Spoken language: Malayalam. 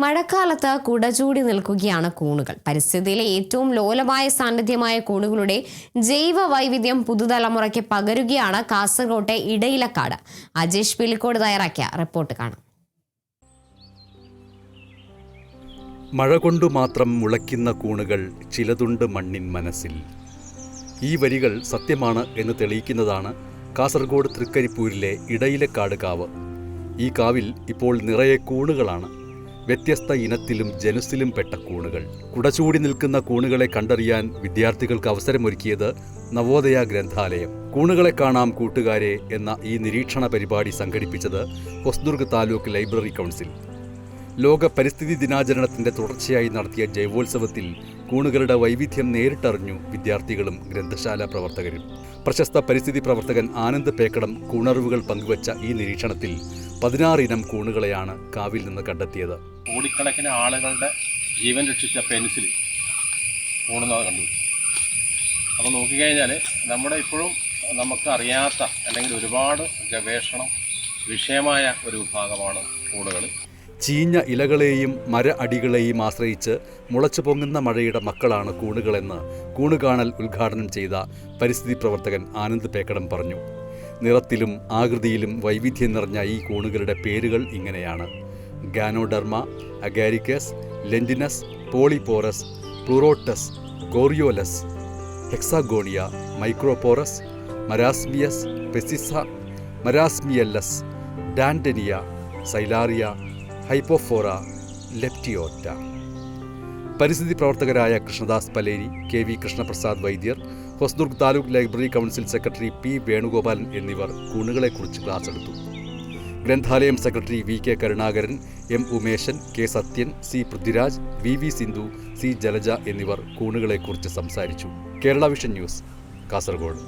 മഴക്കാലത്ത് കുടചൂടി നിൽക്കുകയാണ് കൂണുകൾ. പരിസ്ഥിതിയിലെ ഏറ്റവും ലോലമായ സാന്നിധ്യമായ കൂണുകളുടെ ജൈവ വൈവിധ്യം പുതുതലമുറയ്ക്ക് പകരുകയാണ് കാസർകോട്ടെ ഇടയിലക്കാട്. അജേഷ് പിലിക്കോട് തയ്യാറാക്കിയ റിപ്പോർട്ട് കാണാം. മഴ കൊണ്ടു മാത്രം മുളയ്ക്കുന്ന കൂണുകൾ ചിലതുണ്ട് മണ്ണിൻ മനസ്സിൽ. ഈ വരികൾ സത്യമാണ് എന്ന് തെളിയിക്കുന്നതാണ് കാസർഗോഡ് തൃക്കരിപ്പൂരിലെ ഇടയിലക്കാട് കാവ്. ഈ കാവിൽ ഇപ്പോൾ നിറയെ കൂണുകളാണ്. വ്യത്യസ്ത ഇനത്തിലും ജനുസിലും പെട്ട കൂണുകൾ. കുടചൂടി നിൽക്കുന്ന കൂണുകളെ കണ്ടറിയാൻ വിദ്യാർത്ഥികൾക്ക് അവസരമൊരുക്കിയത് നവോദയ ഗ്രന്ഥാലയം. കൂണുകളെ കാണാം കൂട്ടുകാരെ എന്ന ഈ നിരീക്ഷണ പരിപാടി സംഘടിപ്പിച്ചത് ഹൊസ്ദുർഗ് താലൂക്ക് ലൈബ്രറി കൗൺസിൽ. ലോക പരിസ്ഥിതി ദിനാചരണത്തിന്റെ തുടർച്ചയായി നടത്തിയ ജൈവോത്സവത്തിൽ കൂണുകളുടെ വൈവിധ്യം നേരിട്ടറിഞ്ഞു വിദ്യാർത്ഥികളും ഗ്രന്ഥശാല പ്രവർത്തകരും. പ്രശസ്ത പരിസ്ഥിതി പ്രവർത്തകൻ ആനന്ദ് പേക്കടം കൂണറിവുകൾ പങ്കുവച്ച ഈ നിരീക്ഷണത്തിൽ 16 ഇനം കൂണുകളെയാണ് കാവിൽ നിന്ന് കണ്ടെത്തിയത്. കോടിക്കണക്കിന് ആളുകളുടെ ജീവൻ രക്ഷിച്ച പെൻസിൽ കൂണുന്നത് കണ്ടു. അപ്പോൾ നോക്കിക്കഴിഞ്ഞാൽ നമ്മുടെ ഇപ്പോഴും നമുക്ക് അറിയാത്ത അല്ലെങ്കിൽ ഒരുപാട് ഗവേഷണം വിഷയമായ ഒരു വിഭാഗമാണ് കൂണുകൾ. ചീഞ്ഞ ഇലകളെയും മര അടികളെയും ആശ്രയിച്ച് മുളച്ചു പൊങ്ങുന്ന മഴയുടെ മക്കളാണ് കൂണുകളെന്ന് കൂണുകാണൽ ഉദ്ഘാടനം ചെയ്ത പരിസ്ഥിതി പ്രവർത്തകൻ ആനന്ദ് പേക്കടം പറഞ്ഞു. നിറത്തിലും ആകൃതിയിലും വൈവിധ്യം നിറഞ്ഞ ഈ കൂണുകളുടെ പേരുകൾ ഇങ്ങനെയാണ്: Ganoderma, Agaricus, Lentinus, Polyporus, Pleurotus, Coriolus, Hexagonia, Microporus, Marasmius, Peziza, Marasmiellus, ഡാൻഡനിയ, സൈലാറിയ, ഹൈപ്പോഫോറ, ലെപ്റ്റിയോറ്റ. പരിസ്ഥിതി പ്രവർത്തകരായ Krishnadas Paleri, K V Krishnaprasad Vaidyar, Hosdurg taluk library council secretary P Venugopalan എന്നിവർ കൂണുകളെക്കുറിച്ച് ക്ലാസ് എടുത്തു. ഗ്രന്ഥാലയം secretary V K Karunakaran, M Umeshan, K Sathyan, C Prithviraj, V V Sindhu, C Jalaja എന്നിവർ കൂണുകളെക്കുറിച്ച് സംസാരിച്ചു. Kerala vision news, Kasaragod.